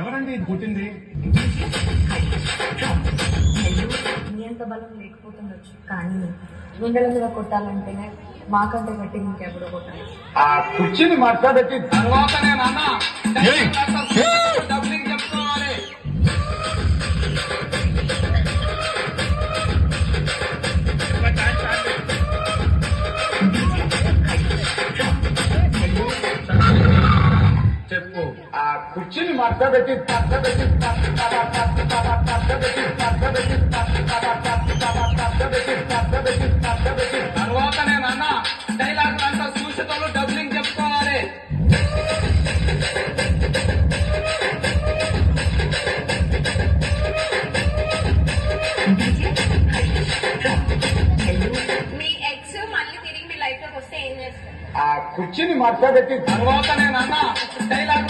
ఎవరండి ఇది పుట్టింది? మీ అంత బలం లేకపోతుండొచ్చు, కానీ గుండెల మీద కొట్టాలంటేనే మాకంటే గట్టి ఇంకెవడో కొట్టాలి. ఆ కుర్చీని మాట్లాడేసి తర్వాత నేను అన్న డబ్బులు చెప్పుకోవాలి. చెప్పు. ఆ కుర్చీని మాట్లాడేసి తర్వాత నేను అన్న డైలాగ్ అంతా చూసేటోళ్ళు డబ్బులింగ్ చెప్పుకోవాలి. మీ ఎక్స్ మళ్ళీ తిరిగి మీ లైఫ్ లోకి వస్తే ఏం చేస్తారు? ఆ కుర్చీని మాట్లాడేసి తర్వాత నేను అన్న డైలాగ్